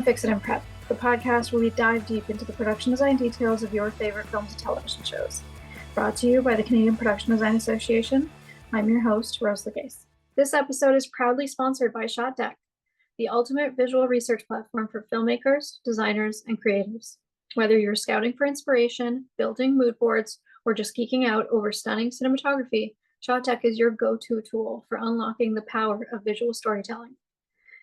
to Fix It and Prep, the podcast where we dive deep into the production design details of your favorite films and television shows. Brought to you by the Canadian Production Design Association. I'm your host, Rose Lagace. This episode is proudly sponsored by ShotDeck, the ultimate visual research platform for filmmakers, designers, and creatives. Whether you're scouting for inspiration, building mood boards, or just geeking out over stunning cinematography, ShotDeck is your go-to tool for unlocking the power of visual storytelling.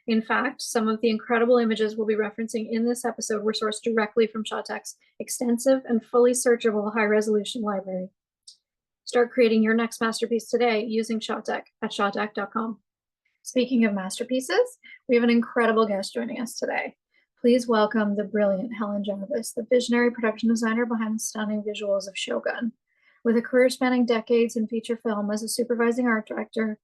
In fact, some of the incredible images we'll be referencing in this episode were sourced directly from ShotDeck's extensive and fully searchable high-resolution library. Start creating your next masterpiece today using ShotDeck at shotdeck.com. Speaking of masterpieces, we have an incredible guest joining us today. Please welcome the brilliant Helen Jarvis, the visionary production designer behind the stunning visuals of Shōgun. With a career spanning decades in feature film as a supervising art director,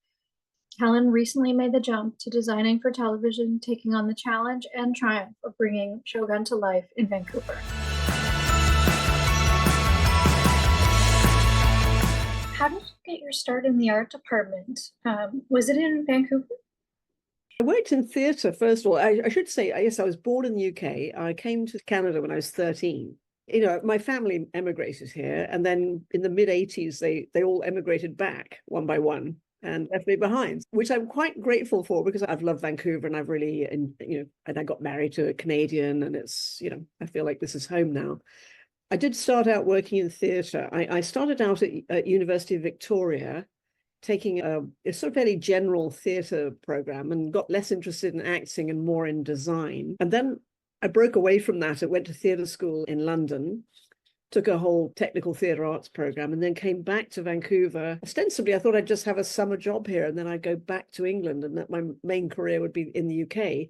Helen recently made the jump to designing for television, taking on the challenge and triumph of bringing Shōgun to life in Vancouver. How did you get your start in the art department? Was it in Vancouver? I worked in theatre, first of all. I should say, yes, I was born in the UK. I came to Canada when I was 13. You know, my family emigrated here, and then in the mid-80s, they all emigrated back one by one and left me behind, which I'm quite grateful for because I've loved Vancouver and I've really, and I got married to a Canadian, and it's, I feel like this is home now. I did start out working in theatre. I started out at University of Victoria, taking a sort of fairly general theatre program, and got less interested in acting and more in design. And then I broke away from that. I went to theatre school in London, took a whole technical theatre arts program, and then came back to Vancouver. Ostensibly, I thought I'd just have a summer job here, and then I'd go back to England, and that my main career would be in the UK.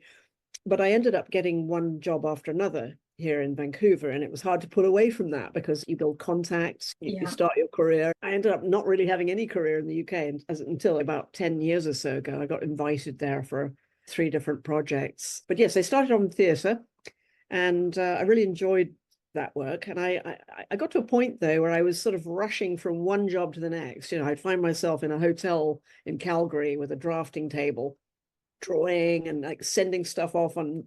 But I ended up getting one job after another here in Vancouver, and it was hard to pull away from that because you build contacts, you start your career. I ended up not really having any career in the UK until about 10 years or so ago. I got invited there for 3 different projects. But yes, I started on theatre, and I really enjoyed that work. And I got to a point, though, where I was sort of rushing from one job to the next. I'd find myself in a hotel in Calgary with a drafting table, drawing and like sending stuff off on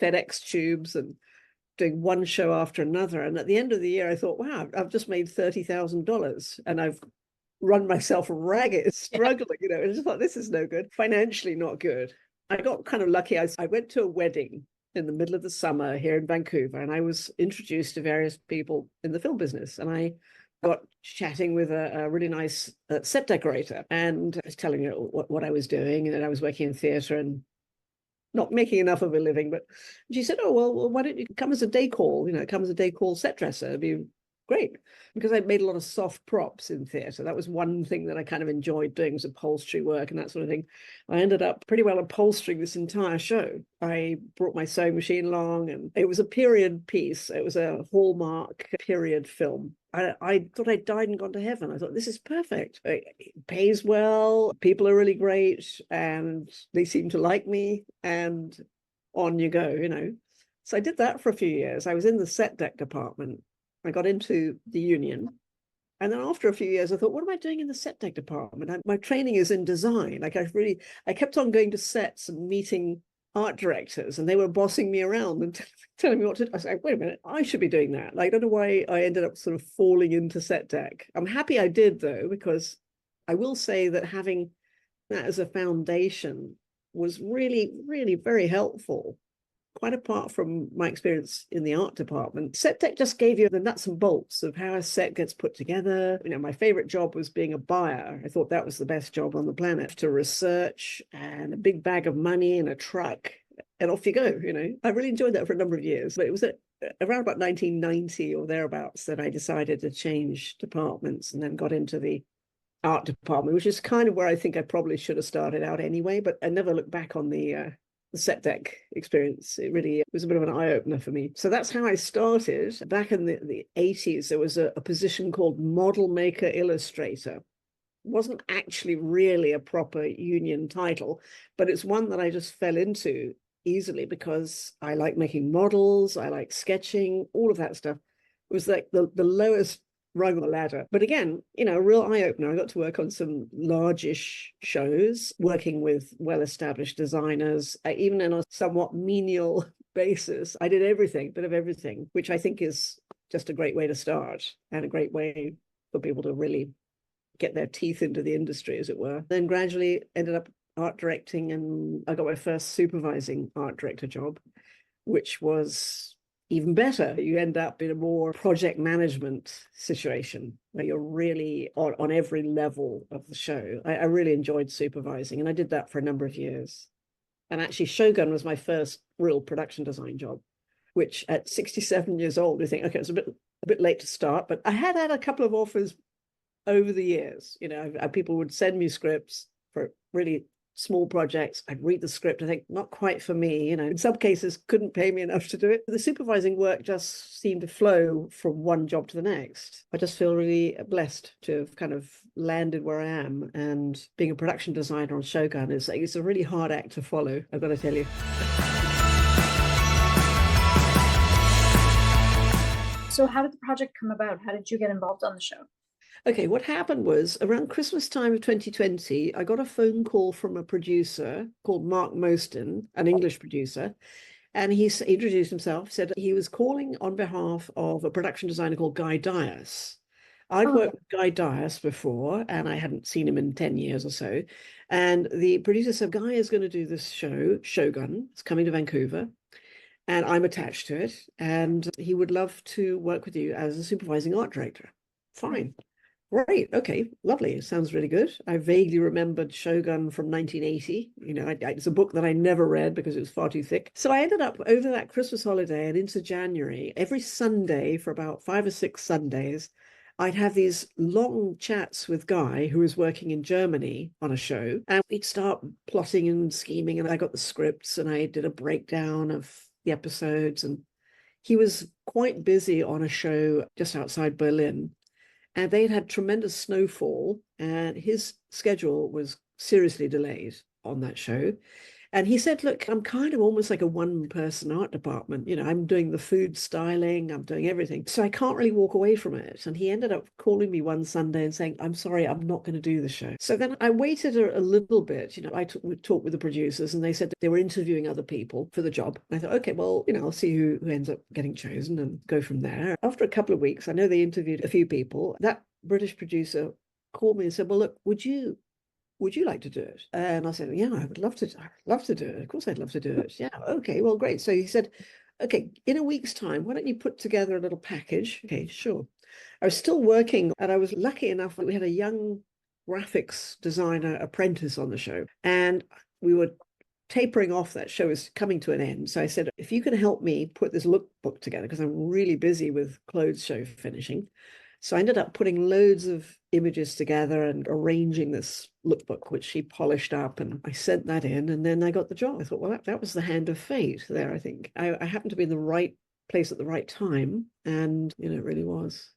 FedEx tubes and doing one show after another. And at the end of the year, I thought, wow, I've just made $30,000 and I've run myself ragged, struggling, I just thought, this is no good. Financially not good. I got kind of lucky. I went to a wedding in the middle of the summer here in Vancouver, and I was introduced to various people in the film business. And I got chatting with a really nice set decorator, and I was telling her what I was doing, and that I was working in theatre and not making enough of a living. But she said, oh, well, why don't you come as a day call? Come as a day call set dresser. It'd be great. Because I made a lot of soft props in theatre. That was one thing that I kind of enjoyed doing, was upholstery work and that sort of thing. I ended up pretty well upholstering this entire show. I brought my sewing machine along, and it was a period piece. It was a Hallmark period film. I thought I'd died and gone to heaven. I thought, this is perfect. It pays well, people are really great, and they seem to like me, and on you go, So I did that for a few years. I was in the set deck department. I got into the union. And then after a few years, I thought, what am I doing in the set deck department? My training is in design. I kept on going to sets and meeting art directors, and they were bossing me around and telling me what to do. I was like, wait a minute, I should be doing that. I don't know why I ended up sort of falling into set deck. I'm happy I did, though, because I will say that having that as a foundation was really, really very helpful. Quite apart from my experience in the art department, set deck just gave you the nuts and bolts of how a set gets put together. My favorite job was being a buyer. I thought that was the best job on the planet, to research and a big bag of money and a truck, and off you go. I really enjoyed that for a number of years. But it was around about 1990 or thereabouts that I decided to change departments, and then got into the art department, which is kind of where I think I probably should have started out anyway. But I never looked back on the set deck experience. It really was a bit of an eye-opener for me. So that's how I started. Back in the 80s, there was a position called model maker illustrator. It wasn't actually really a proper union title, but it's one that I just fell into easily because I like making models, I like sketching, all of that stuff. It was like the lowest rung the ladder. But again, a real eye-opener. I got to work on some largish shows, working with well-established designers, even in a somewhat menial basis. I did everything, bit of everything, which I think is just a great way to start and a great way for people to really get their teeth into the industry, as it were. Then gradually ended up art directing, and I got my first supervising art director job, which was even better. You end up in a more project management situation where you're really on every level of the show. I really enjoyed supervising, and I did that for a number of years. And actually, Shōgun was my first real production design job, which at 67 years old, you think, okay, it's a bit late to start, but I had a couple of offers over the years. People would send me scripts for really small projects. I'd read the script. I think not quite for me. In some cases, couldn't pay me enough to do it. The supervising work just seemed to flow from one job to the next. I just feel really blessed to have kind of landed where I am. And being a production designer on Shōgun it's a really hard act to follow, I've got to tell you. So how did the project come about? How did you get involved on the show? Okay, what happened was around Christmas time of 2020, I got a phone call from a producer called Mark Mostyn, an English producer, and he introduced himself, said he was calling on behalf of a production designer called Guy Dias. I'd worked with Guy Dias before, and I hadn't seen him in 10 years or so. And the producer said, Guy is going to do this show, Shōgun. It's coming to Vancouver, and I'm attached to it, and he would love to work with you as a supervising art director. Fine. Right. Okay. Lovely. Sounds really good. I vaguely remembered Shōgun from 1980. It's a book that I never read because it was far too thick. So I ended up over that Christmas holiday and into January, every Sunday for about 5 or 6 Sundays, I'd have these long chats with Guy, who was working in Germany on a show, and we'd start plotting and scheming. And I got the scripts and I did a breakdown of the episodes. And he was quite busy on a show just outside Berlin. And they'd had tremendous snowfall, and his schedule was seriously delayed on that show. And he said, look, I'm kind of almost like a one-person art department. I'm doing the food styling, I'm doing everything. So I can't really walk away from it. And he ended up calling me one Sunday and saying, I'm sorry, I'm not going to do the show. So then I waited a little bit. I would talk with the producers, and they said that they were interviewing other people for the job. And I thought, okay, well, I'll see who ends up getting chosen and go from there. After a couple of weeks, I know they interviewed a few people. That British producer called me and said, well, look, would you like to do it? And I said, yeah, I would love to. I'd love to do it. Of course, I'd love to do it. Yeah. Okay. Well, great. So he said, okay, in a week's time, why don't you put together a little package? Okay, sure. I was still working, and I was lucky enough that we had a young graphics designer apprentice on the show, and we were tapering off. That show is coming to an end. So I said, if you can help me put this lookbook together, because I'm really busy with clothes show finishing. So I ended up putting loads of images together and arranging this lookbook, which she polished up, and I sent that in, and then I got the job. I thought, well, that was the hand of fate there, I think. I happened to be in the right place at the right time, and, it really was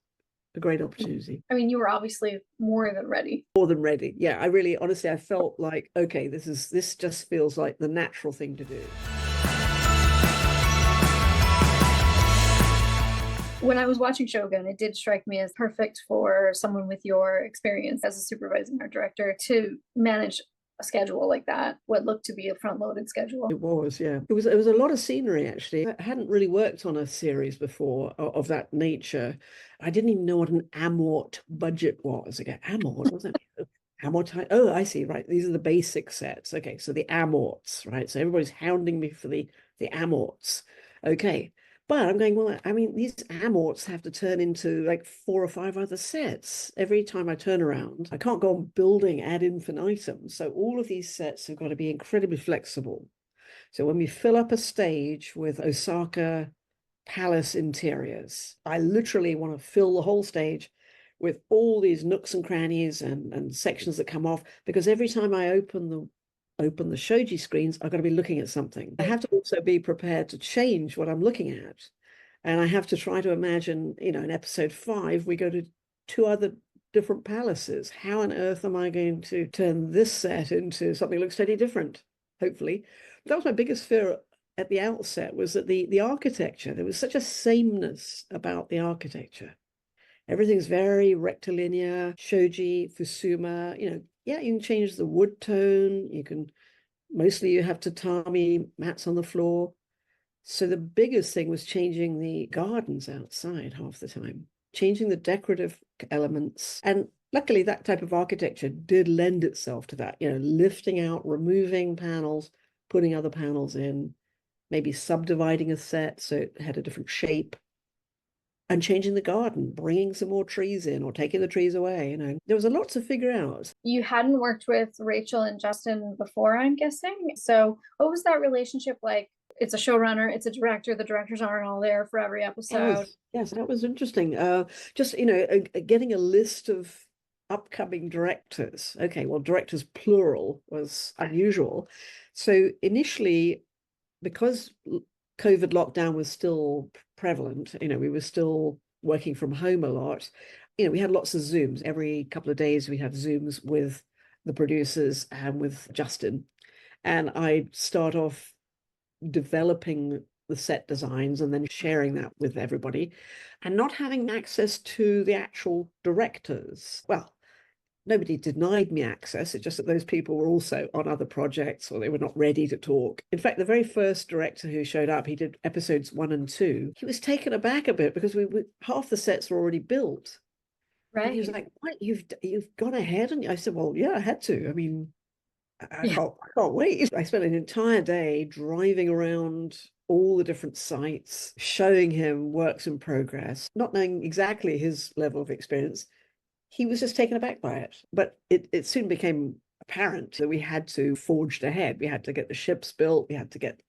a great opportunity. I mean, you were obviously more than ready. More than ready. Yeah, honestly, I felt like, okay, this just feels like the natural thing to do. When I was watching Shōgun, it did strike me as perfect for someone with your experience as a supervising art director to manage a schedule like that, what looked to be a front-loaded schedule. It was, yeah. It was a lot of scenery, actually. I hadn't really worked on a series before of that nature. I didn't even know what an amort budget was. Again, amort, what's that? Amortize. Oh, I see. Right. These are the basic sets. Okay. So the amorts, right? So everybody's hounding me for the amorts. Okay. But I'm going, well, I mean, these amorts have to turn into like 4 or 5 other sets every time I turn around. I can't go on building ad infinitum. So all of these sets have got to be incredibly flexible. So when we fill up a stage with Osaka palace interiors, I literally want to fill the whole stage with all these nooks and crannies and sections that come off, because every time I open the shoji screens, I've got to be looking at something. I have to also be prepared to change what I'm looking at. And I have to try to imagine, in episode 5, we go to 2 other different palaces. How on earth am I going to turn this set into something that looks totally different? Hopefully. That was my biggest fear at the outset, was that the architecture, there was such a sameness about the architecture. Everything's very rectilinear, shoji, fusuma, yeah, you can change the wood tone. You have tatami mats on the floor. So the biggest thing was changing the gardens outside half the time, changing the decorative elements. And luckily, that type of architecture did lend itself to that, lifting out, removing panels, putting other panels in, maybe subdividing a set so it had a different shape, and changing the garden, bringing some more trees in or taking the trees away. There was a lot to figure out. You hadn't worked with Rachel and Justin before, I'm guessing. So what was that relationship like? It's a showrunner, it's a director. The directors aren't all there for every episode. Yes, that was interesting. Just, getting a list of upcoming directors. Okay, well, directors plural was unusual. So initially, because COVID lockdown was still prevalent, we were still working from home a lot. We had lots of Zooms. Every couple of days, we had Zooms with the producers and with Justin. And I'd start off developing the set designs and then sharing that with everybody and not having access to the actual directors. Well, nobody denied me access. It's just that those people were also on other projects or they were not ready to talk. In fact, the very first director who showed up, he did episodes 1 and 2. He was taken aback a bit because half the sets were already built. Right. And he was like, "What? You've gone ahead?" And I said, "Well, yeah, I had to. I mean, I can't wait." I spent an entire day driving around all the different sites, showing him works in progress, not knowing exactly his level of experience. He was just taken aback by it. But it soon became apparent that we had to forge ahead. We had to get the ships built. We had to get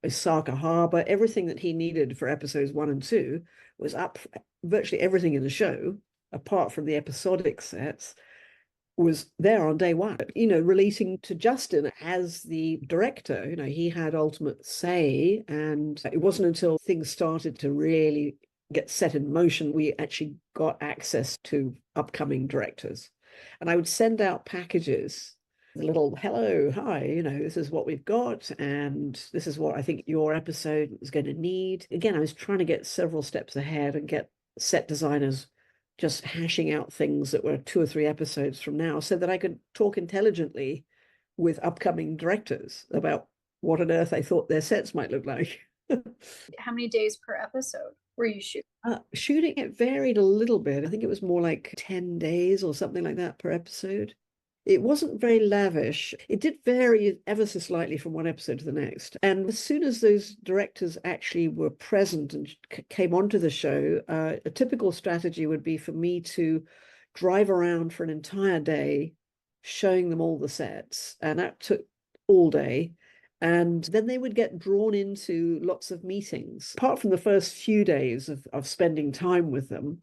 Osaka Harbor. Everything that he needed for episodes 1 and 2 was up. Virtually everything in the show, apart from the episodic sets, was there on day one. Relating to Justin as the director, he had ultimate say. And it wasn't until things started to really get set in motion, we actually got access to upcoming directors. And I would send out packages, a little hello, hi, this is what we've got, and this is what I think your episode is going to need. Again, I was trying to get several steps ahead and get set designers just hashing out things that were 2 or 3 episodes from now so that I could talk intelligently with upcoming directors about what on earth I thought their sets might look like. How many days per episode were you shooting? Shooting, it varied a little bit. I think it was more like 10 days or something like that per episode. It wasn't very lavish. It did vary ever so slightly from one episode to the next. And as soon as those directors actually were present and came onto the show, a typical strategy would be for me to drive around for an entire day, showing them all the sets. And that took all day. And then they would get drawn into lots of meetings. Apart from the first few days of spending time with them,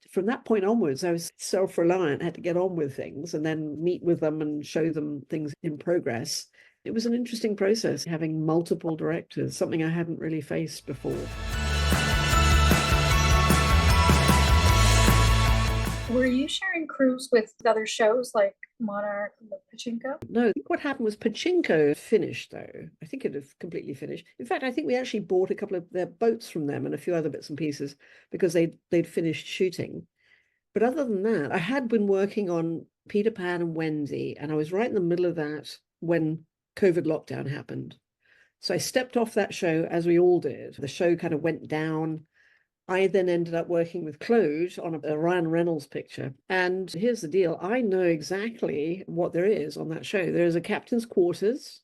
from that point onwards, I was self-reliant, had to get on with things and then meet with them and show them things in progress. It was an interesting process, having multiple directors, something I hadn't really faced before. Were you sharing crews with other shows like Monarch and Pachinko? No, what happened was Pachinko finished, though. I think it had completely finished. In fact, I think we actually bought a couple of their boats from them and a few other bits and pieces because they'd finished shooting. But other than that, I had been working on Peter Pan and Wendy, and I was right in the middle of that when COVID lockdown happened. So I stepped off that show, as we all did. The show kind of went down. I then ended up working with Claude on a Ryan Reynolds picture. And here's the deal. I know exactly what there is on that show. There is a captain's quarters,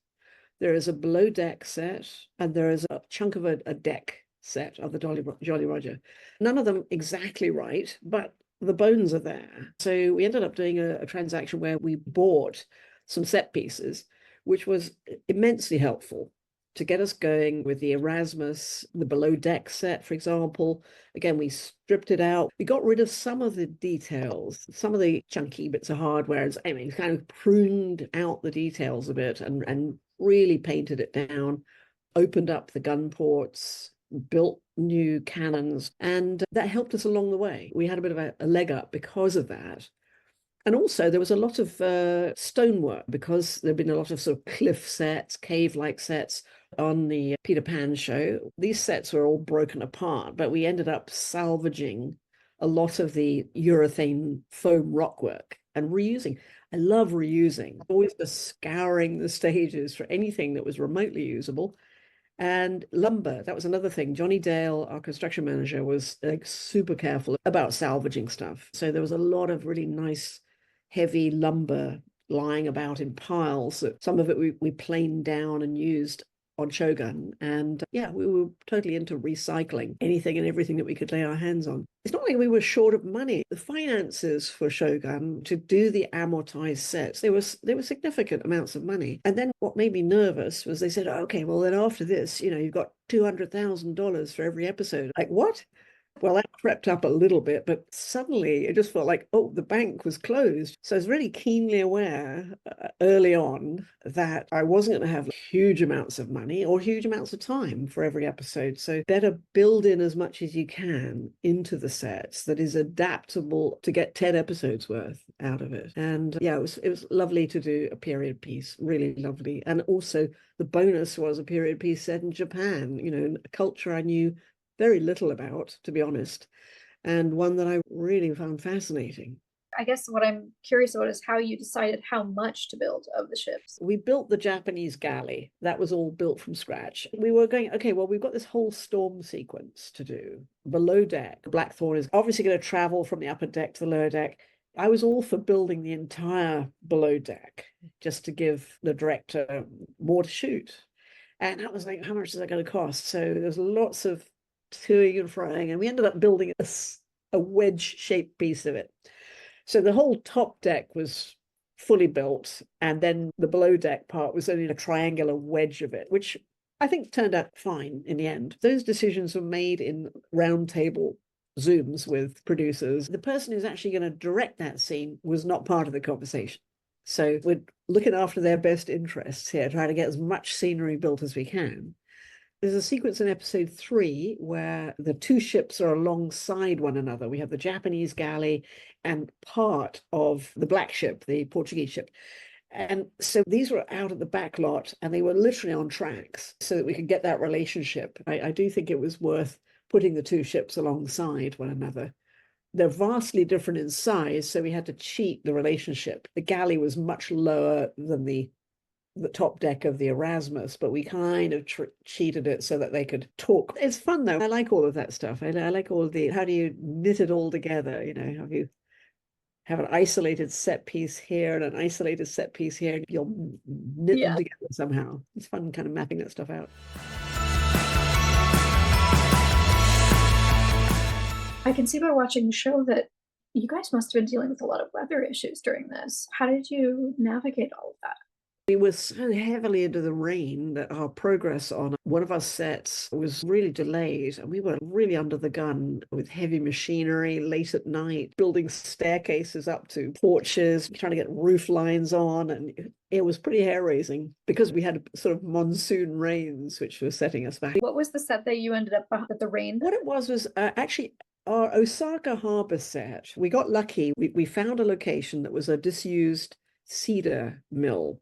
there is a below deck set, and there is a chunk of a deck set of the Jolly Roger. None of them exactly right, but the bones are there. So we ended up doing a transaction where we bought some set pieces, which was immensely helpful to get us going with the Erasmus, the below deck set, for example. Again, we stripped it out. We got rid of some of the details, some of the chunky bits of hardware. I mean, kind of pruned out the details a bit and really painted it down, opened up the gun ports, built new cannons, and that helped us along the way. We had a bit of a leg up because of that. And also there was a lot of stonework because there'd been a lot of sort of cliff sets, cave-like sets on the Peter Pan show. These sets were all broken apart, but we ended up salvaging a lot of the urethane foam rockwork and reusing. I love reusing, always just scouring the stages for anything that was remotely usable And lumber, that was another thing. Johnny Dale, our construction manager, was like super careful about salvaging stuff. So there was a lot of really nice, heavy lumber lying about in piles. Some of it we planed down and used on Shōgun. And yeah, we were totally into recycling anything and everything that we could lay our hands on. It's not like we were short of money. The finances for Shōgun to do the amortized sets, there were significant amounts of money. And then what made me nervous was they said, okay, well then after this, you've got $200,000 for every episode. Like, what? Well, that crept up a little bit, but suddenly it just felt like, oh, the bank was closed. So I was really keenly aware early on that I wasn't going to have huge amounts of money or huge amounts of time for every episode. So better build in as much as you can into the sets that is adaptable to get 10 episodes worth out of it. And yeah, it was lovely to do a period piece, really lovely. And also the bonus was a period piece set in Japan, a culture I knew very little about, to be honest, and one that I really found fascinating. I guess what I'm curious about is how you decided how much to build of the ships. We built the Japanese galley. That was all built from scratch. We were going, okay, well, we've got this whole storm sequence to do. Below deck, Blackthorn is obviously going to travel from the upper deck to the lower deck. I was all for building the entire below deck just to give the director more to shoot. And I was like, how much is that going to cost? So there's lots of toing and frying, and we ended up building a wedge-shaped piece of it. So the whole top deck was fully built, and then the below deck part was only a triangular wedge of it, which I think turned out fine in the end. Those decisions were made in round table Zooms with producers. The person who's actually going to direct that scene was not part of the conversation. So we're looking after their best interests here, trying to get as much scenery built as we can. There's a sequence in episode 3 where the two ships are alongside one another. We have the Japanese galley and part of the black ship, the Portuguese ship. And so these were out at the back lot and they were literally on tracks so that we could get that relationship. I do think it was worth putting the two ships alongside one another. They're vastly different in size, so we had to cheat the relationship. The galley was much lower than the top deck of the Erasmus, but we kind of cheated it so that they could talk. It's fun though. I like all of that stuff. I like all the, how do you knit it all together? Have you have an isolated set piece here and an isolated set piece here, and you'll knit them together somehow. It's fun kind of mapping that stuff out. I can see by watching the show that you guys must have been dealing with a lot of weather issues during this. How did you navigate all of that? We were so heavily into the rain that our progress on one of our sets was really delayed, and we were really under the gun with heavy machinery late at night, building staircases up to porches, trying to get roof lines on, and it was pretty hair-raising because we had sort of monsoon rains which were setting us back. What was the set that you ended up with the rain? What it was actually our Osaka harbor set. We got lucky. We found a location that was a disused cedar mill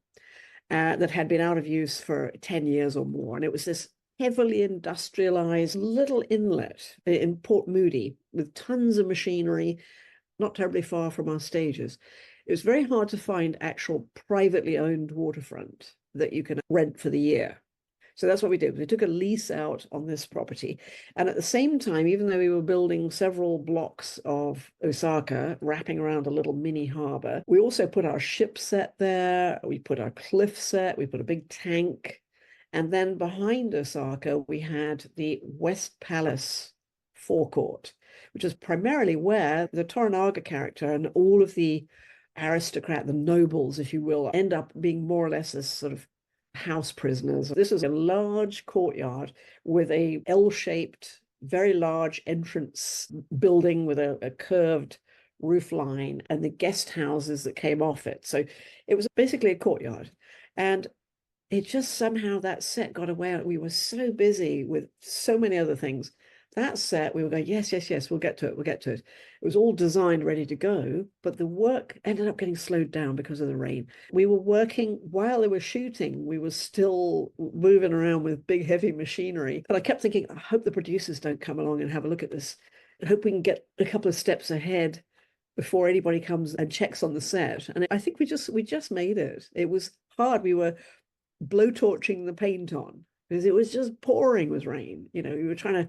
that had been out of use for 10 years or more. And it was this heavily industrialized little inlet in Port Moody with tons of machinery, not terribly far from our stages. It was very hard to find actual privately owned waterfront that you can rent for the year. So that's what we did. We took a lease out on this property. And at the same time, even though we were building several blocks of Osaka, wrapping around a little mini harbor, we also put our ship set there. We put our cliff set. We put a big tank. And then behind Osaka, we had the West Palace forecourt, which is primarily where the Toranaga character and all of the aristocrat, the nobles, if you will, end up being more or less as sort of house prisoners. This is a large courtyard with a L-shaped, very large entrance building with a curved roof line and the guest houses that came off it. So it was basically a courtyard. And it just somehow that set got away. We were so busy with so many other things. That set, we were going, yes, we'll get to it. It was all designed, ready to go, but the work ended up getting slowed down because of the rain. We were working while they were shooting. We were still moving around with big, heavy machinery. But I kept thinking, I hope the producers don't come along and have a look at this. I hope we can get a couple of steps ahead before anybody comes and checks on the set. And I think we just made it. It was hard. We were blowtorching the paint on. because it was just pouring with rain. You know, you were trying to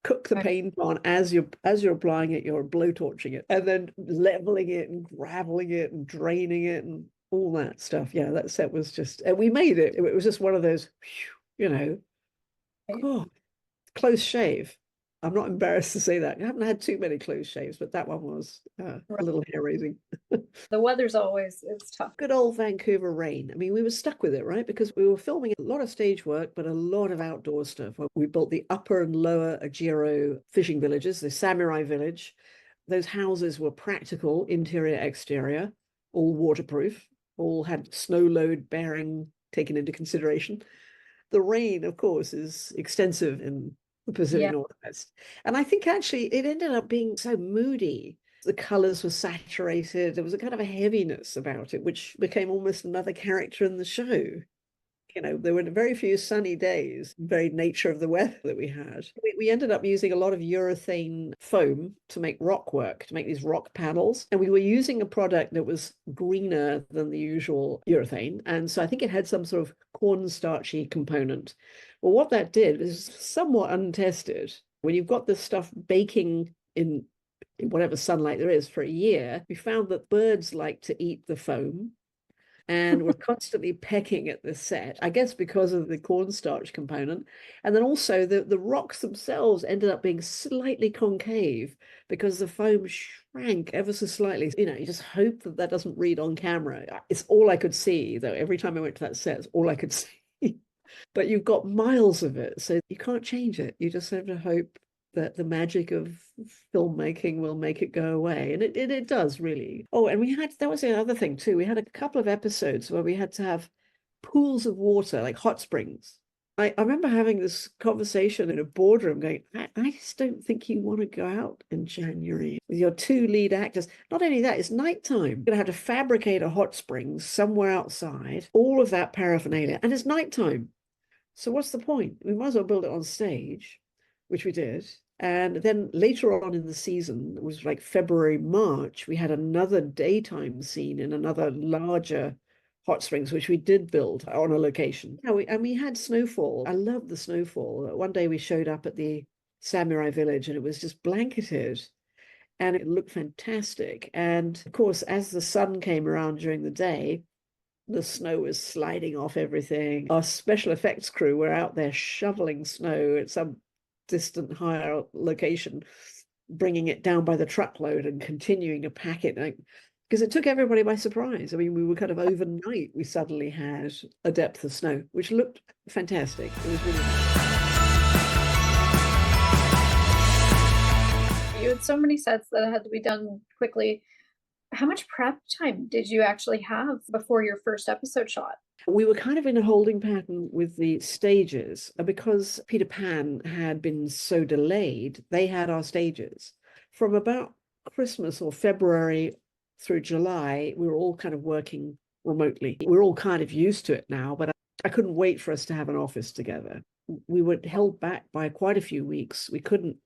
cook the paint on as you're applying it, you're blowtorching it, and then leveling it and graveling it and draining it and all that stuff. Yeah, that set was just, and we made it. It was just one of those, you know, oh, close shave. I'm not embarrassed to say that. I haven't had too many close shaves, but that one was a little hair raising. The weather's always, it's tough. Good old Vancouver rain. I mean, we were stuck with it, right? Because we were filming a lot of stage work, but a lot of outdoor stuff. We built the upper and lower Ajiro fishing villages, the samurai village. Those houses were practical, interior, exterior, all waterproof, all had snow load bearing taken into consideration. The rain, of course, is extensive in the Pacific Northwest. And I think actually it ended up being so moody. The colors were saturated. There was a kind of a heaviness about it, which became almost another character in the show. You know, there were very few sunny days, very nature of the weather that we had. We ended up using a lot of urethane foam to make rock work, to make these rock panels. And we were using a product that was greener than the usual urethane. And so I think it had some sort of cornstarchy component. Well, what that did is somewhat untested. When you've got this stuff baking in whatever sunlight there is for a year, we found that birds like to eat the foam and we're constantly pecking at the set, I guess because of the cornstarch component. And then also the rocks themselves ended up being slightly concave because the foam shrank ever so slightly. You know, you just hope that that doesn't read on camera. It's all I could see, though. Every time I went to that set, it's all I could see. But you've got miles of it, so you can't change it. You just have to hope that the magic of filmmaking will make it go away. And it does, really. Oh, and that was the other thing too. We had a couple of episodes where we had to have pools of water, like hot springs. I remember having this conversation in a boardroom going, I just don't think you want to go out in January with your two lead actors. Not only that, it's nighttime. You're going to have to fabricate a hot springs somewhere outside, all of that paraphernalia, and it's nighttime. So what's the point? We might as well build it on stage, which we did. And then later on in the season, it was like February, March, we had another daytime scene in another larger hot springs, which we did build on a location. And we had snowfall. I loved the snowfall. One day we showed up at the samurai village and it was just blanketed and it looked fantastic. And of course, as the sun came around during the day, the snow was sliding off everything. Our special effects crew were out there shoveling snow at some distant higher location, bringing it down by the truckload and continuing to pack it, because it took everybody by surprise. I mean, we were kind of overnight, we suddenly had a depth of snow, which looked fantastic. It was really nice. You had so many sets that had to be done quickly. How much prep time did you actually have before your first episode shot? We were kind of in a holding pattern with the stages because Peter Pan had been so delayed. They had our stages from about Christmas or February through July. We were all kind of working remotely. We're all kind of used to it now, but I couldn't wait for us to have an office together. We were held back by quite a few weeks. We couldn't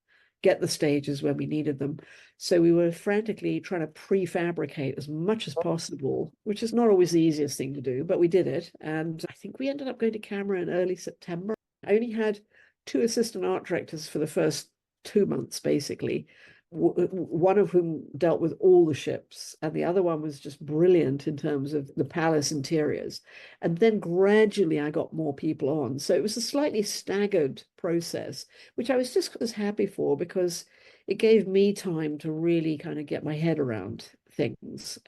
get the stages when we needed them. So we were frantically trying to prefabricate as much as possible, which is not always the easiest thing to do, but we did it. And I think we ended up going to camera in early September. I only had 2 assistant art directors for the first 2 months, basically. One of whom dealt with all the ships, and the other one was just brilliant in terms of the palace interiors. And then gradually I got more people on. So it was a slightly staggered process, which I was just as happy for because it gave me time to really kind of get my head around things.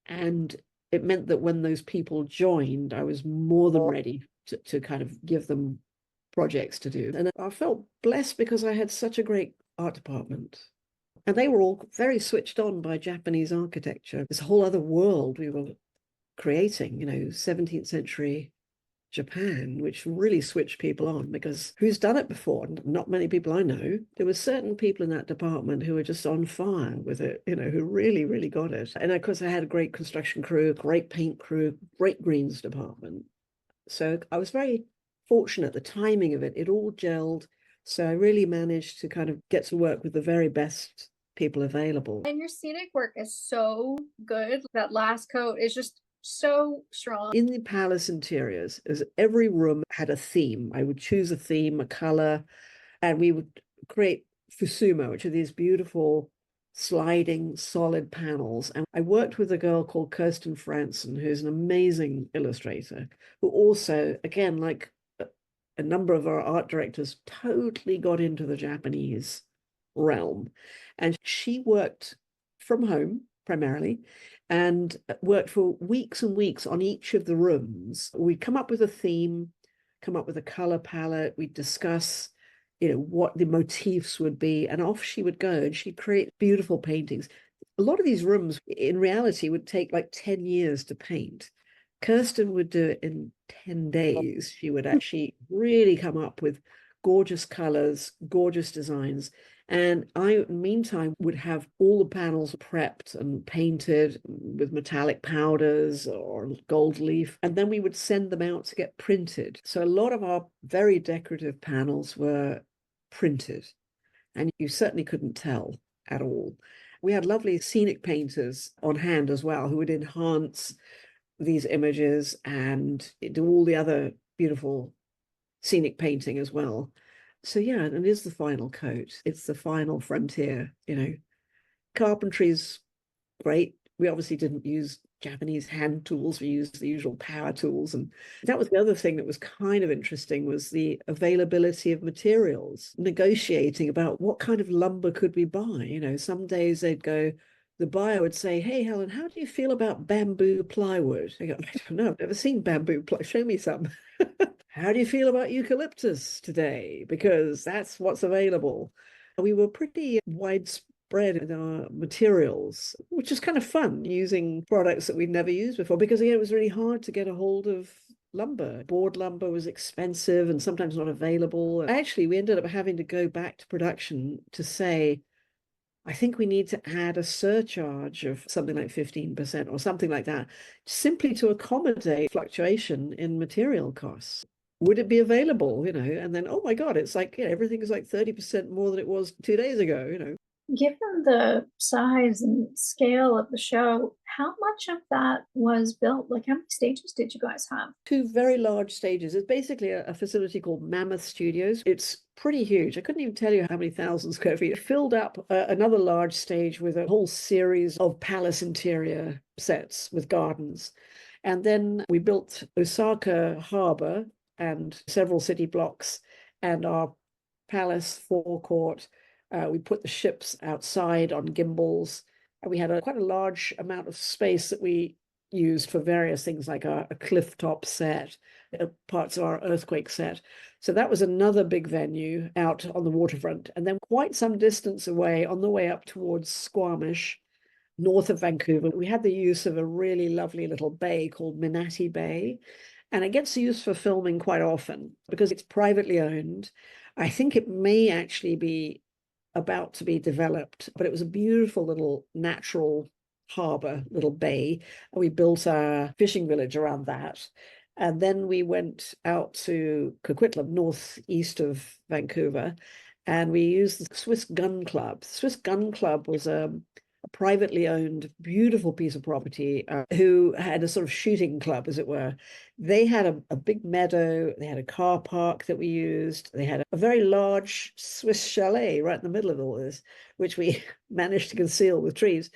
And it meant that when those people joined, I was more than ready to kind of give them projects to do. And I felt blessed because I had such a great art department. And they were all very switched on by Japanese architecture. This whole other world we were creating, 17th century Japan, which really switched people on because who's done it before? Not many people I know. There were certain people in that department who were just on fire with it, who really, really got it. And of course, I had a great construction crew, great paint crew, great greens department. So I was very fortunate. The timing of it all gelled. So I really managed to kind of get to work with the very best people available. And your scenic work is so good. That last coat is just so strong. In the palace interiors, as every room had a theme. I would choose a theme, a color, and we would create fusuma, which are these beautiful sliding solid panels. And I worked with a girl called Kirsten Franson, who's an amazing illustrator, who also, again, like a number of our art directors, totally got into the Japanese realm. And she worked from home primarily and worked for weeks and weeks on each of the rooms. We'd come up with a theme, come up with a color palette, we'd discuss what the motifs would be, and off she would go and she'd create beautiful paintings. A lot of these rooms in reality would take like 10 years to paint. Kirsten would do it in 10 days. She would actually really come up with gorgeous colors, gorgeous designs. And I, meantime, would have all the panels prepped and painted with metallic powders or gold leaf. And then we would send them out to get printed. So a lot of our very decorative panels were printed. And you certainly couldn't tell at all. We had lovely scenic painters on hand as well who would enhance these images and do all the other beautiful scenic painting as well. So yeah, and it is the final coat. It's the final frontier, Carpentry's great. We obviously didn't use Japanese hand tools. We used the usual power tools. And that was the other thing that was kind of interesting, was the availability of materials, negotiating about what kind of lumber could we buy. Some days they'd go, the buyer would say, hey, Helen, how do you feel about bamboo plywood? I go, I don't know, I've never seen bamboo plywood. Show me some. How do you feel about eucalyptus today? Because that's what's available. We were pretty widespread in our materials, which is kind of fun, using products that we'd never used before, because again, it was really hard to get a hold of lumber. Board lumber was expensive and sometimes not available. Actually, we ended up having to go back to production to say, I think we need to add a surcharge of something like 15% or something like that, simply to accommodate fluctuation in material costs. Would it be available, And then, oh my God, it's like, everything is like 30% more than it was 2 days ago. Given the size and scale of the show, how much of that was built? Like, how many stages did you guys have? 2 very large stages. It's basically a facility called Mammoth Studios. It's pretty huge. I couldn't even tell you how many thousand square feet. It filled up another large stage with a whole series of palace interior sets with gardens. And then we built Osaka Harbor and several city blocks and our palace forecourt. We put the ships outside on gimbals. And we had quite a large amount of space that we used for various things, like a cliff top set, parts of our earthquake set. So that was another big venue out on the waterfront. And then quite some distance away, on the way up towards Squamish, north of Vancouver, we had the use of a really lovely little bay called Minati Bay. And it gets used for filming quite often because it's privately owned. I think it may actually be about to be developed, but it was a beautiful little natural harbor, little bay. We built a fishing village around that. And then we went out to Coquitlam, northeast of Vancouver, and we used the Swiss Gun Club. The Swiss Gun Club was a privately owned, beautiful piece of property who had a sort of shooting club, as it were. They had a big meadow. They had a car park that we used. They had a very large Swiss chalet right in the middle of all this, which we managed to conceal with trees.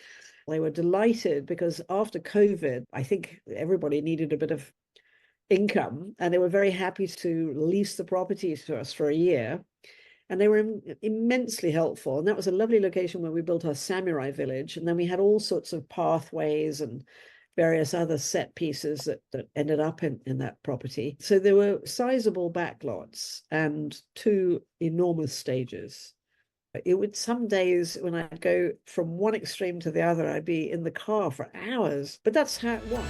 They were delighted because after COVID, I think everybody needed a bit of income, and they were very happy to lease the property to us for a year. And they were immensely helpful. And that was a lovely location where we built our samurai village. And then we had all sorts of pathways and various other set pieces that ended up in that property. So there were sizable backlots and 2 enormous stages. It would, some days when I'd go from one extreme to the other, I'd be in the car for hours, but that's how it was.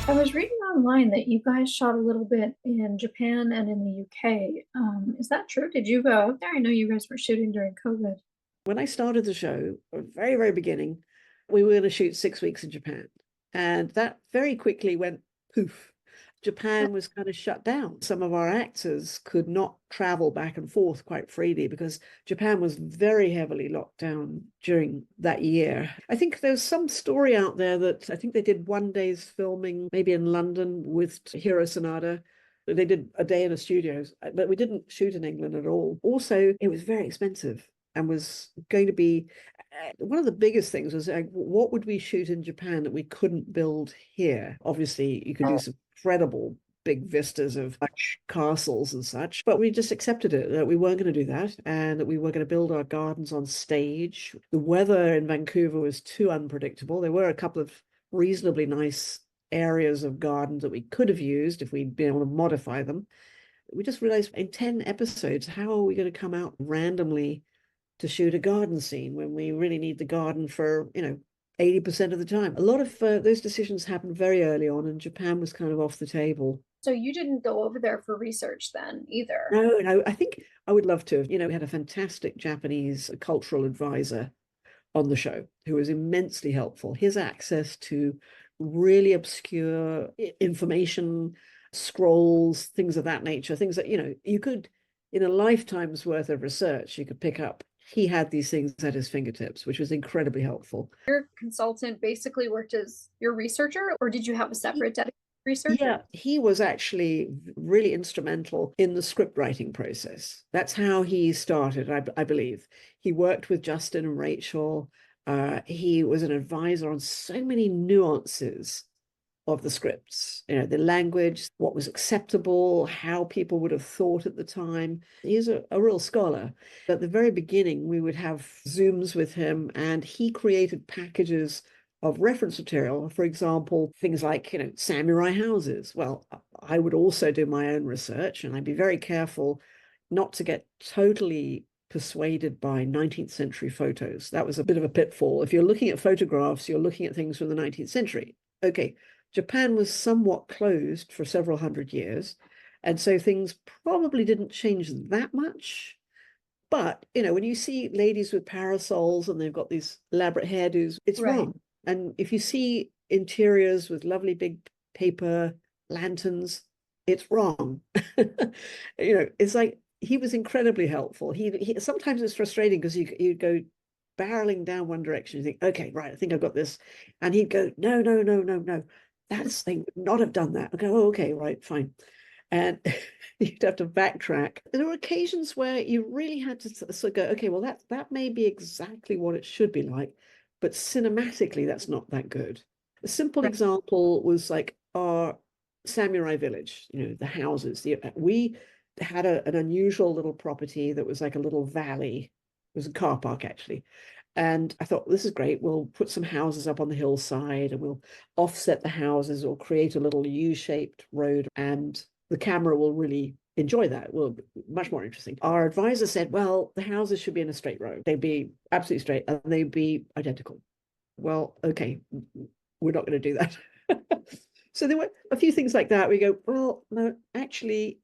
I was reading online that you guys shot a little bit in Japan and in the UK. Is that true? Did you go out there? I know you guys were shooting during COVID. When I started the show, at the very, very beginning, we were going to shoot 6 weeks in Japan. And that very quickly went poof. Japan was kind of shut down. Some of our actors could not travel back and forth quite freely because Japan was very heavily locked down during that year. I think there's some story out there that I think they did one day's filming, maybe in London with Hiro Sanada. They did a day in a studio, but we didn't shoot in England at all. Also, it was very expensive and was going to be one of the biggest things was what would we shoot in Japan that we couldn't build here? Obviously, you could do some incredible big vistas of castles and such, but we just accepted it that we weren't going to do that and that we were going to build our gardens on stage. The weather in Vancouver was too unpredictable. There were a couple of reasonably nice areas of gardens that we could have used if we'd been able to modify them. We just realized in 10 episodes, how are we going to come out randomly to shoot a garden scene when we really need the garden for, 80% of the time? A lot of those decisions happened very early on, and Japan was kind of off the table. So you didn't go over there for research then either? No, I think I would love to. We had a fantastic Japanese cultural advisor on the show who was immensely helpful. His access to really obscure information, scrolls, things of that nature, things that, you could, in a lifetime's worth of research, you could pick up. He had these things at his fingertips, which was incredibly helpful. Your consultant basically worked as your researcher, or did you have a separate dedicated researcher? Yeah, he was actually really instrumental in the script writing process. That's how he started, I believe. He worked with Justin and Rachel. He was an advisor on so many nuances of the scripts, the language, what was acceptable, how people would have thought at the time. He's a real scholar. At the very beginning, we would have Zooms with him, and he created packages of reference material. For example, things like, samurai houses. Well, I would also do my own research, and I'd be very careful not to get totally persuaded by 19th century photos. That was a bit of a pitfall. If you're looking at photographs, you're looking at things from the 19th century. Okay, Japan was somewhat closed for several hundred years, and so things probably didn't change that much. But, when you see ladies with parasols and they've got these elaborate hairdos, it's Right. wrong. And if you see interiors with lovely big paper lanterns, it's wrong. It's like he was incredibly helpful. He sometimes it's frustrating because you go barreling down one direction, you think, okay, right, I think I've got this. And he'd go, no, no, no, no, no. They would not have done that. I go, oh, okay, right, fine. And you'd have to backtrack. There were occasions where you really had to sort of go, okay, well, that may be exactly what it should be like, but cinematically, that's not that good. A simple example was like our samurai village, the houses. We had an unusual little property that was like a little valley. It was a car park, actually. And I thought, this is great. We'll put some houses up on the hillside and we'll offset the houses or create a little U-shaped road, and the camera will really enjoy that. Will be much more interesting. Our advisor said, well, the houses should be in a straight row. They'd be absolutely straight and they'd be identical. Well, okay, we're not going to do that. So there were a few things like that. We go, well, no, actually,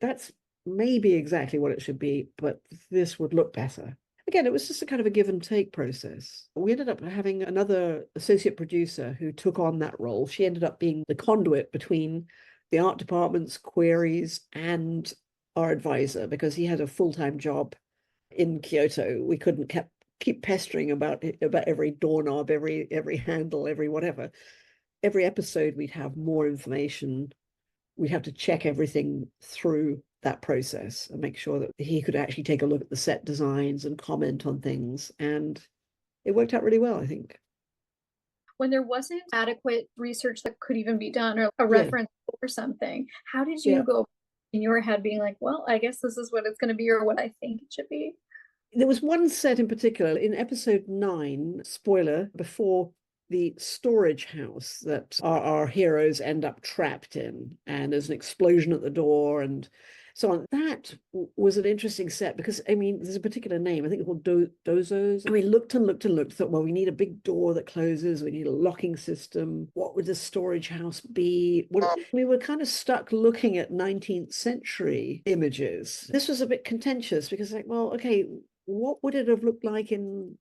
that's maybe exactly what it should be, but this would look better. Again, it was just a kind of a give and take process. We ended up having another associate producer who took on that role. She ended up being the conduit between the art department's queries and our advisor, because he had a full-time job in Kyoto. We couldn't keep pestering about every doorknob, every handle, every whatever. Every episode we'd have more information. We'd have to check everything through that process and make sure that he could actually take a look at the set designs and comment on things. And it worked out really well, I think. When there wasn't adequate research that could even be done, or a reference or something, how did you go in your head being like, well, I guess this is what it's going to be, or what I think it should be? There was one set in particular in episode 9, spoiler, before the storage house that our heroes end up trapped in, and there's an explosion at the door and so on. That was an interesting set because, there's a particular name, I think it's called Dozos. We looked and looked and looked, thought, well, we need a big door that closes, we need a locking system. What would the storage house be? We were kind of stuck looking at 19th century images. This was a bit contentious because, well, okay, what would it have looked like in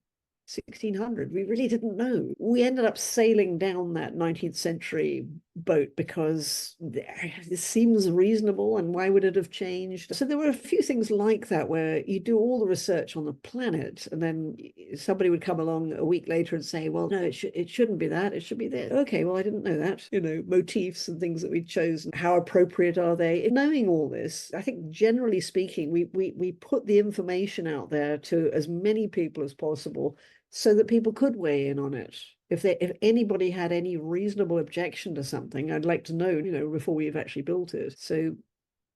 1600? We really didn't know. We ended up sailing down that 19th century boat because it seems reasonable and why would it have changed? So there were a few things like that where you do all the research on the planet and then somebody would come along a week later and say, well, no, it shouldn't be that, it should be this. Okay, well, I didn't know that. Motifs and things that we'd chosen, how appropriate are they? Knowing all this, I think generally speaking, we put the information out there to as many people as possible so that people could weigh in on it. If anybody had any reasonable objection to something, I'd like to know, before we've actually built it. So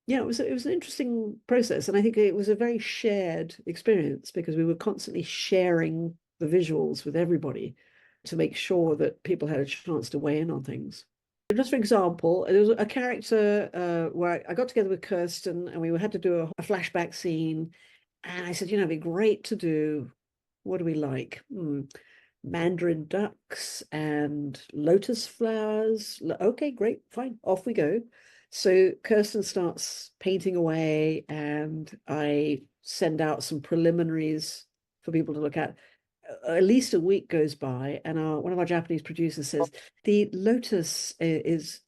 yeah, it was an interesting process. And I think it was a very shared experience because we were constantly sharing the visuals with everybody to make sure that people had a chance to weigh in on things. Just for example, there was a character where I got together with Kirsten and we had to do a flashback scene. And I said, it'd be great to do, what do we like? Mandarin ducks and lotus flowers. Okay, great, fine, off we go. So Kirsten starts painting away and I send out some preliminaries for people to look at. At least a week goes by and one of our Japanese producers says the lotus is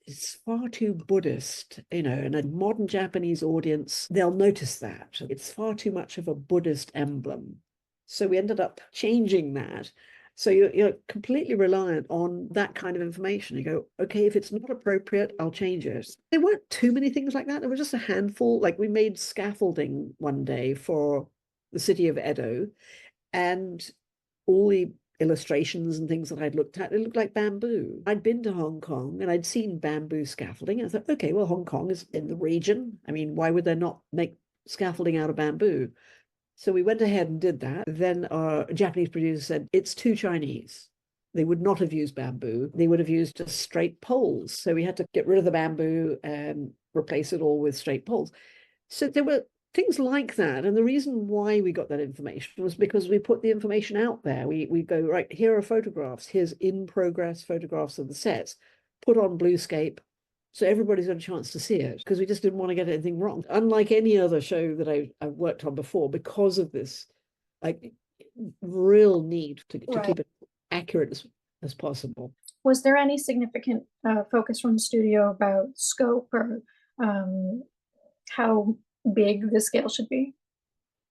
far too Buddhist, and a modern Japanese audience, they'll notice that. It's far too much of a Buddhist emblem. So we ended up changing that. So you're completely reliant on that kind of information. You go, okay, if it's not appropriate, I'll change it. There weren't too many things like that. There were just a handful. Like we made scaffolding one day for the city of Edo, and all the illustrations and things that I'd looked at, it looked like bamboo. I'd been to Hong Kong and I'd seen bamboo scaffolding. I thought, okay, well, Hong Kong is in the region. I mean, why would they not make scaffolding out of bamboo? So we went ahead and did that. Then our Japanese producer said, it's too Chinese. They would not have used bamboo. They would have used just straight poles. So we had to get rid of the bamboo and replace it all with straight poles. So there were things like that. And the reason why we got that information was because we put the information out there. We go, right, here are photographs. Here's in progress photographs of the sets, put on Bluescape. So everybody's got a chance to see it because we just didn't want to get anything wrong. Unlike any other show that I've worked on before, because of this real need to keep it accurate as possible. Was there any significant focus from the studio about scope or how big the scale should be?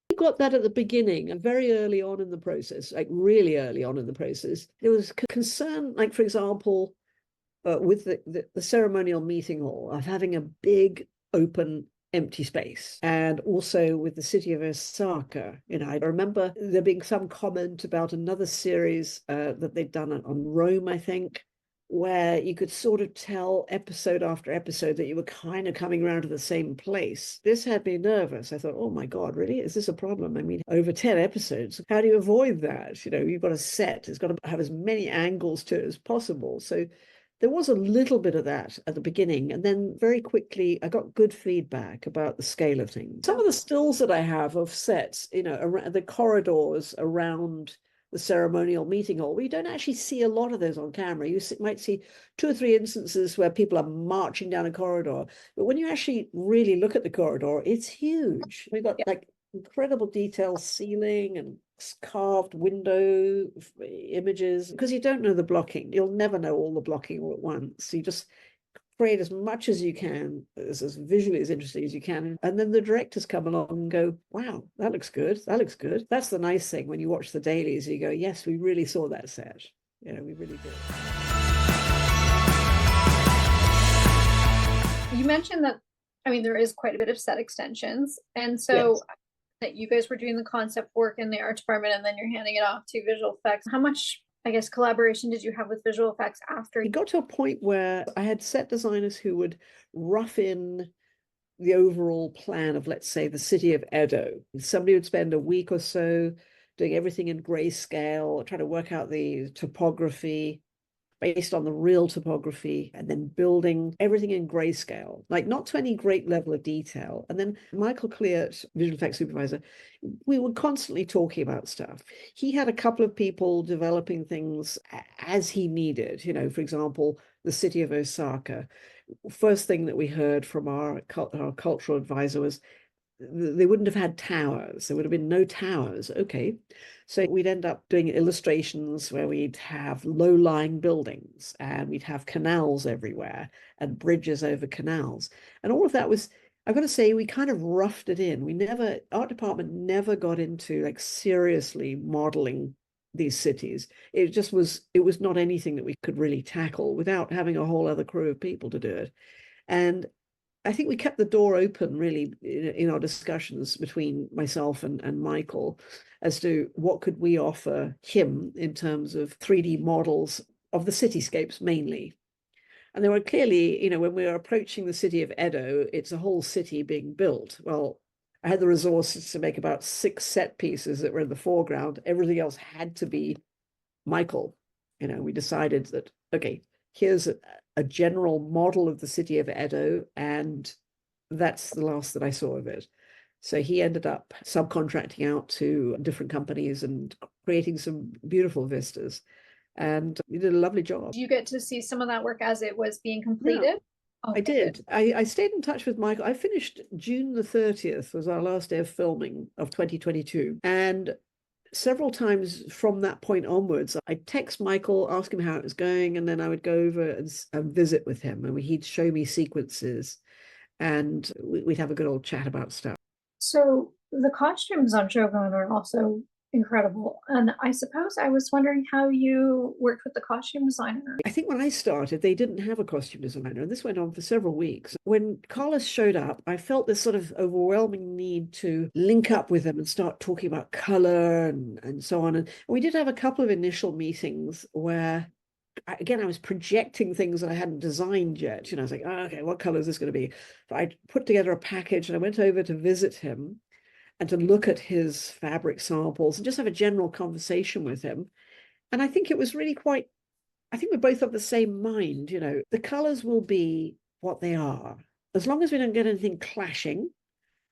We got that at the beginning and very early on in the process, like really early on in the process. There was concern, like, for example, with the ceremonial meeting hall of having a big open empty space, and also with the city of Osaka. I remember there being some comment about another series that they'd done on Rome, I think, where you could sort of tell episode after episode that you were kind of coming around to the same place. This had me nervous. I thought, oh my God, really? Is this a problem? I mean, over 10 episodes, how do you avoid that? You've got a set, it's got to have as many angles to it as possible. So there was a little bit of that at the beginning, and then very quickly I got good feedback about the scale of things. Some of the stills that I have of sets, around the corridors around the ceremonial meeting hall, we don't actually see a lot of those on camera. You might see 2 or 3 instances where people are marching down a corridor, but when you actually really look at the corridor, it's huge. We've got like incredible detail ceiling and carved window images, because you don't know the blocking. You'll never know all the blocking all at once. You just create as much as you can, as visually as interesting as you can, and then the directors come along and go, wow, that looks good, that looks good. That's the nice thing when you watch the dailies. You go, yes, we really saw that set. We really did. You mentioned that, there is quite a bit of set extensions, and so yes, that you guys were doing the concept work in the art department and then you're handing it off to visual effects. How much, collaboration did you have with visual effects after? It got to a point where I had set designers who would rough in the overall plan of, let's say, the city of Edo. Somebody would spend a week or so doing everything in grayscale, trying to work out the topography based on the real topography, and then building everything in grayscale, like not to any great level of detail. And then Michael Cleart, visual effects supervisor, we were constantly talking about stuff. He had a couple of people developing things as he needed. For example, the city of Osaka. First thing that we heard from our cultural advisor was, they wouldn't have had towers. There would have been no towers. Okay. So we'd end up doing illustrations where we'd have low-lying buildings and we'd have canals everywhere and bridges over canals. And all of that was, I've got to say, we kind of roughed it in. Art department never got into like seriously modeling these cities. It was not anything that we could really tackle without having a whole other crew of people to do it. And I think we kept the door open really in our discussions between myself and Michael as to what could we offer him in terms of 3D models of the cityscapes mainly. And there were clearly, when we were approaching the city of Edo, it's a whole city being built. Well, I had the resources to make about 6 set pieces that were in the foreground. Everything else had to be Michael. We decided that, okay, here's a general model of the city of Edo, and that's the last that I saw of it. So he ended up subcontracting out to different companies and creating some beautiful vistas. And he did a lovely job. Do you get to see some of that work as it was being completed? Yeah, Okay, I did. I stayed in touch with Michael. I finished June the 30th was our last day of filming of 2022. And several times from that point onwards, I'd text Michael, ask him how it was going, and then I would go over and visit with him, and he'd show me sequences, and we'd have a good old chat about stuff. So the costumes on Shōgun are also incredible. And I suppose I was wondering how you worked with the costume designer. I think when I started, they didn't have a costume designer, and this went on for several weeks. When Carlos showed up, I felt this sort of overwhelming need to link up with them and start talking about color and so on. And we did have a couple of initial meetings where, again, I was projecting things that I hadn't designed yet. I was like, oh, okay, what color is this going to be? But I put together a package and I went over to visit him and to look at his fabric samples and just have a general conversation with him. And I think it was really I think we're both of the same mind. The colors will be what they are. As long as we don't get anything clashing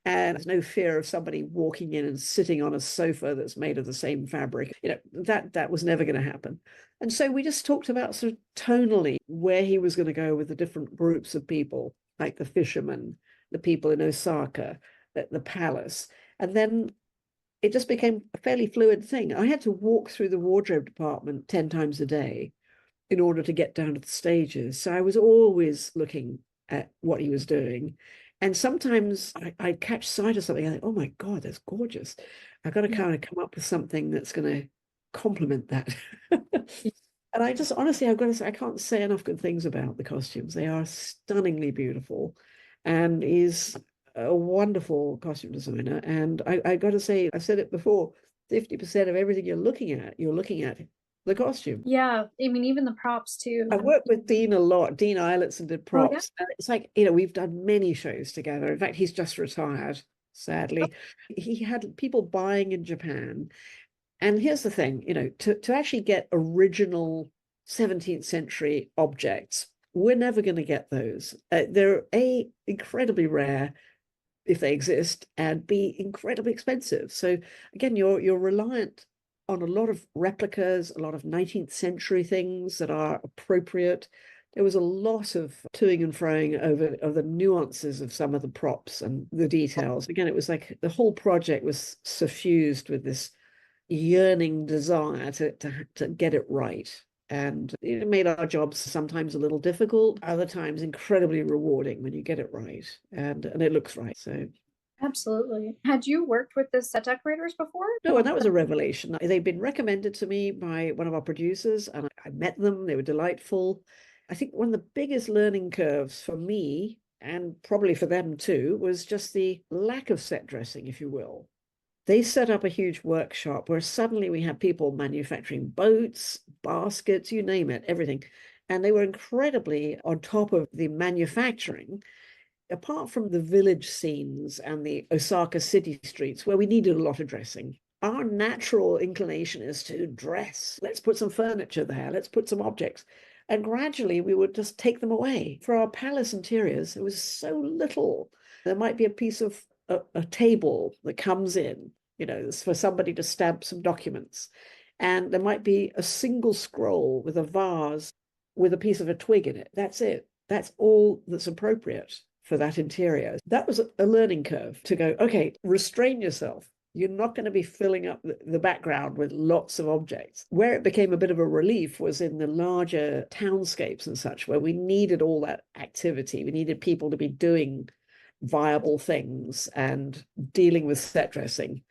and there's no fear of somebody walking in and sitting on a sofa that's made of the same fabric, that was never going to happen. And so we just talked about sort of tonally where he was going to go with the different groups of people, like the fishermen, the people in Osaka, the palace. And then it just became a fairly fluid thing. I had to walk through the wardrobe department 10 times a day in order to get down to the stages. So I was always looking at what he was doing. And sometimes I'd catch sight of something. I think, oh my God, that's gorgeous. I've got to kind of come up with something that's going to complement that. And I just, honestly, I've got to say, I can't say enough good things about the costumes. They are stunningly beautiful. And he's a wonderful costume designer. And I got to say, I've said it before, 50% of everything you're looking at the costume. Yeah, I mean, even the props too. I worked with Dean a lot. Dean Eilertson did props. And it's like, we've done many shows together. In fact, he's just retired, sadly. He had people buying in Japan. And here's the thing, to actually get original 17th century objects, we're never going to get those. They're incredibly rare if they exist, and B, incredibly expensive. So again, you're reliant on a lot of replicas, a lot of 19th century things that are appropriate. There was a lot of toing and froing over the nuances of some of the props and the details. Again, it was like the whole project was suffused with this yearning desire to get it right. And it made our jobs sometimes a little difficult, other times incredibly rewarding when you get it right and it looks right. So absolutely. Had you worked with the set decorators before? no, and that was a revelation. They'd been recommended to me by one of our producers, and I met them. They were delightful. I think one of the biggest learning curves for me, and probably for them too, was just the lack of set dressing, if you will. They set up a huge workshop where suddenly we had people manufacturing boats, baskets, you name it, everything. And they were incredibly on top of the manufacturing, apart from the village scenes and the Osaka city streets where we needed a lot of dressing. Our natural inclination is to dress. Let's put some furniture there. Let's put some objects. And gradually we would just take them away. For our palace interiors, there was so little. There might be a piece of a table that comes in, for somebody to stamp some documents. And there might be a single scroll with a vase with a piece of a twig in it. That's it. That's all that's appropriate for that interior. That was a learning curve to go, okay, restrain yourself. You're not going to be filling up the background with lots of objects. Where it became a bit of a relief was in the larger townscapes and such, where we needed all that activity. We needed people to be doing viable things and dealing with set dressing.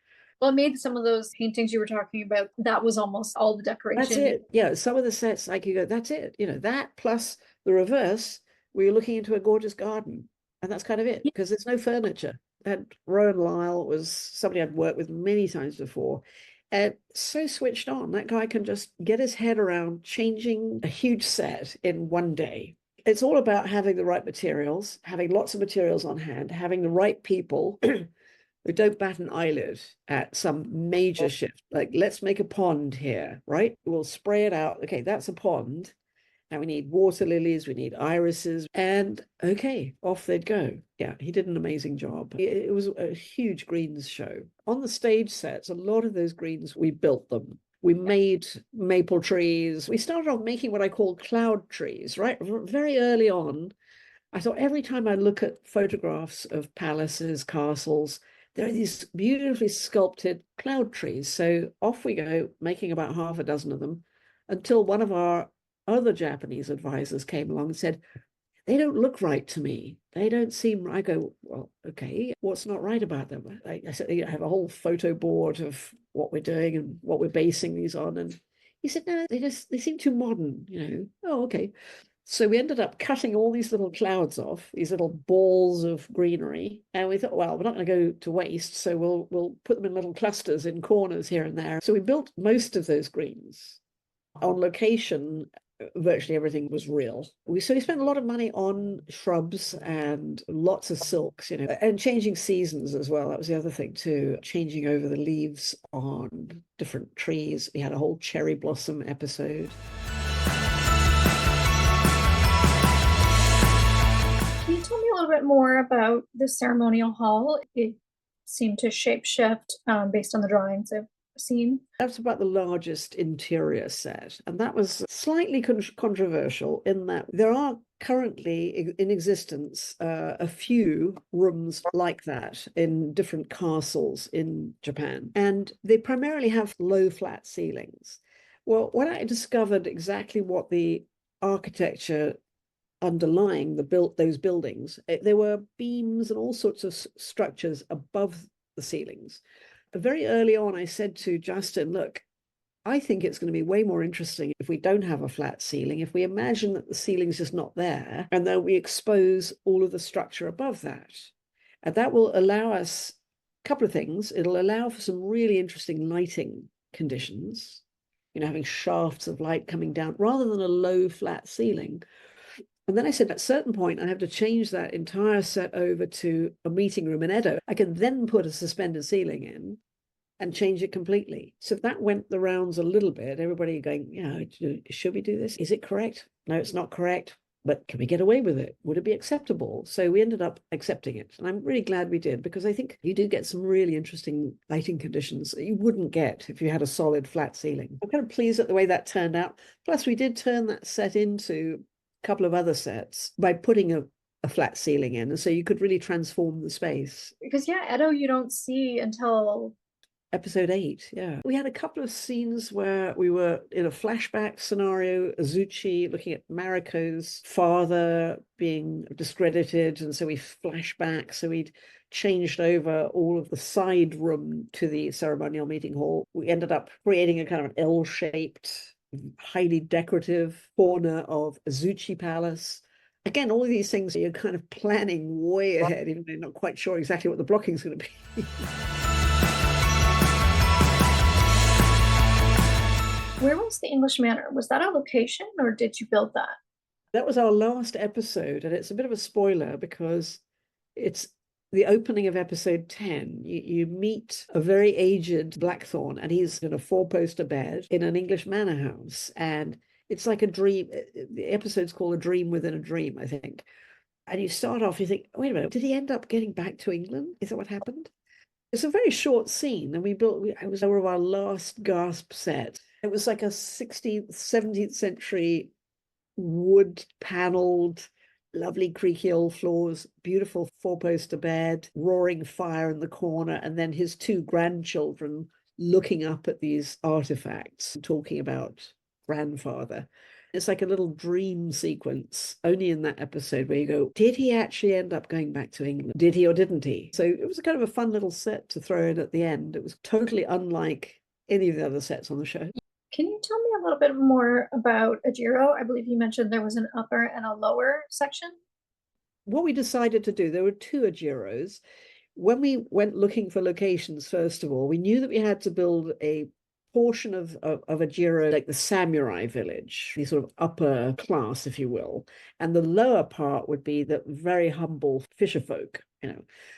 Well, it made some of those paintings you were talking about, that was almost all the decoration. That's it. Yeah, some of the sets, like you go, that's it. That plus the reverse, where you're looking into a gorgeous garden. And that's kind of it, because there's no furniture. And Rowan Lyle was somebody I'd worked with many times before, and so switched on. That guy can just get his head around changing a huge set in one day. It's all about having the right materials, having lots of materials on hand, having the right people who don't bat an eyelid at some major shift. Like, let's make a pond here, right? We'll spray it out. Okay, that's a pond. And we need water lilies, we need irises, and okay, off they'd go. Yeah, he did an amazing job. It was a huge greens show. On the stage sets, a lot of those greens, we built them. We made maple trees. We started off making what I call cloud trees, right? Very early on, I thought every time I look at photographs of palaces, castles, there are these beautifully sculpted cloud trees. So off we go, making about half a dozen of them, until one of our other Japanese advisors came along and said, they don't look right to me. They don't seem, I go, well, okay, what's not right about them? I said, I have a whole photo board of what we're doing and what we're basing these on. And he said, no, they seem too modern. Oh, okay. So we ended up cutting all these little clouds off, these little balls of greenery. And we thought, well, we're not going to go to waste. So we'll put them in little clusters in corners here and there. So we built most of those greens on location. Virtually everything was real. We spent a lot of money on shrubs and lots of silks, and changing seasons as well. That was the other thing too, changing over the leaves on different trees. We had a whole cherry blossom episode. Can you tell me a little bit more about the ceremonial hall? It seemed to shapeshift based on the drawings I've seen. That's about the largest interior set, and that was slightly controversial in that there are currently in existence a few rooms like that in different castles in Japan, and they primarily have low flat ceilings. Well, when I discovered exactly what the architecture underlying those buildings, there were beams and all sorts of structures above the ceilings. Very early on, I said to Justin, look, I think it's going to be way more interesting if we don't have a flat ceiling, if we imagine that the ceiling's just not there, and then we expose all of the structure above that. And that will allow us a couple of things. It'll allow for some really interesting lighting conditions, having shafts of light coming down rather than a low flat ceiling. And then I said, at a certain point, I have to change that entire set over to a meeting room in Edo. I can then put a suspended ceiling in and change it completely. So that went the rounds a little bit. Everybody going, should we do this? Is it correct? No, it's not correct. But can we get away with it? Would it be acceptable? So we ended up accepting it. And I'm really glad we did, because I think you do get some really interesting lighting conditions that you wouldn't get if you had a solid flat ceiling. I'm kind of pleased at the way that turned out. Plus, we did turn that set into couple of other sets by putting a flat ceiling in, and so you could really transform the space. Because Edo you don't see until episode 8. Yeah, we had a couple of scenes where we were in a flashback scenario, Azuchi looking at Mariko's father being discredited, and so we flash back. So we'd changed over all of the side room to the ceremonial meeting hall. We ended up creating a kind of an L-shaped, highly decorative corner of Azuchi Palace. Again, all of these things you're kind of planning way ahead, even though you're not quite sure exactly what the blocking is going to be. Where was the English Manor? Was that a location, or did you build that? That was our last episode, and it's a bit of a spoiler because it's the opening of episode 10. You meet a very aged Blackthorn, and he's in a 4-poster bed in an English manor house. And it's like a dream. The episode's called A Dream Within a Dream, I think. And you start off, you think, wait a minute, did he end up getting back to England? Is that what happened? It's a very short scene, and it was one of our last gasp set. It was like a 16th, 17th century wood paneled lovely creaky old floors, beautiful four-poster bed, roaring fire in the corner, and then his two grandchildren looking up at these artifacts, talking about grandfather. It's like a little dream sequence only in that episode where you go, did he actually end up going back to England? Did he or didn't he? So it was kind of a fun little set to throw in at the end. It was totally unlike any of the other sets on the show. Can you tell me a little bit more about Ajiro? I believe you mentioned there was an upper and a lower section. What we decided to do, there were two Ajiros. When we went looking for locations, first of all, we knew that we had to build a portion of Ajiro, like the samurai village, the sort of upper class, if you will, and the lower part would be the very humble fisher folk.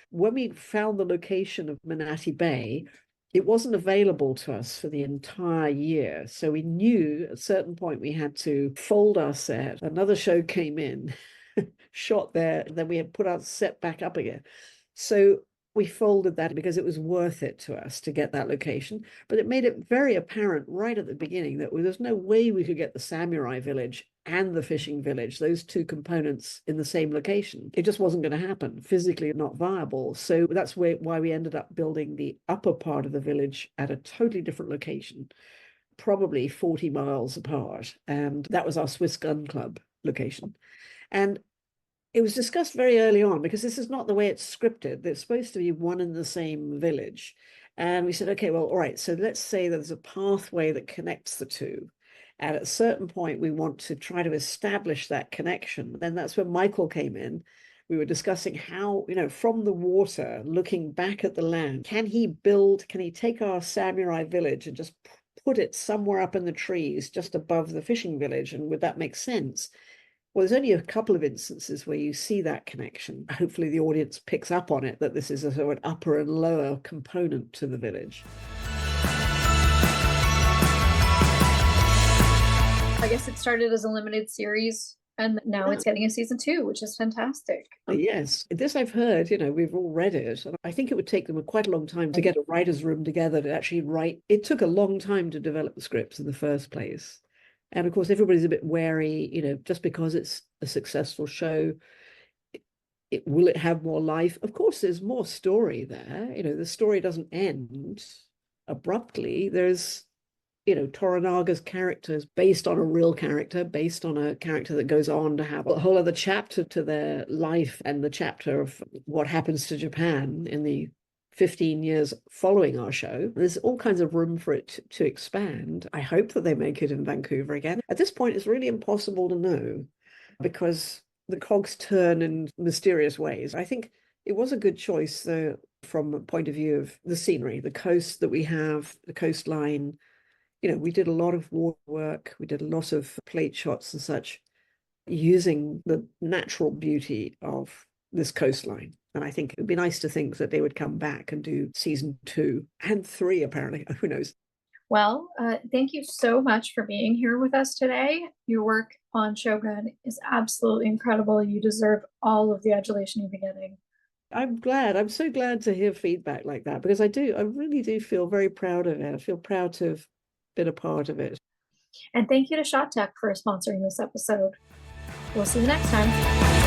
When we found the location of Manatee Bay, it wasn't available to us for the entire year, so we knew at a certain point we had to fold our set. Another show came in, shot there, and then we had put our set back up again. So we folded that because it was worth it to us to get that location. But it made it very apparent right at the beginning that there's no way we could get the samurai village and the fishing village, those two components, in the same location. It just wasn't going to happen, physically not viable. So that's why we ended up building the upper part of the village at a totally different location, probably 40 miles apart. And that was our Swiss Gun Club location. And it was discussed very early on, because this is not the way it's scripted. It's supposed to be one and the same village. And we said, okay, well, all right, so let's say there's a pathway that connects the two. And at a certain point, we want to try to establish that connection. Then that's when Michael came in. We were discussing how, from the water, looking back at the land, can he take our samurai village and just put it somewhere up in the trees just above the fishing village? And would that make sense? Well, there's only a couple of instances where you see that connection. Hopefully the audience picks up on it, that this is a sort of an upper and lower component to the village. I guess it started as a limited series, and now it's getting a season 2, which is fantastic. Yes, this I've heard, we've all read it. And I think it would take them quite a long time to get a writer's room together to actually write. It took a long time to develop the scripts in the first place. And of course, everybody's a bit wary, just because it's a successful show, will it have more life? Of course, there's more story there. The story doesn't end abruptly. There's, Toranaga's character is based on a real character, based on a character that goes on to have a whole other chapter to their life, and the chapter of what happens to Japan in the 15 years following our show. There's all kinds of room for it to expand. I hope that they make it in Vancouver again. At this point, it's really impossible to know, because the cogs turn in mysterious ways. I think it was a good choice, though, from a point of view of the scenery, the coast that we have, the coastline. We did a lot of water work. We did a lot of plate shots and such, using the natural beauty of this coastline. And I think it would be nice to think that they would come back and do season 2 and 3, apparently. Who knows? Well, thank you so much for being here with us today. Your work on Shōgun is absolutely incredible. You deserve all of the adulation you've been getting. I'm glad. I'm so glad to hear feedback like that, because I really do feel very proud of it. I feel proud to have been a part of it. And thank you to Shot Tech for sponsoring this episode. We'll see you next time.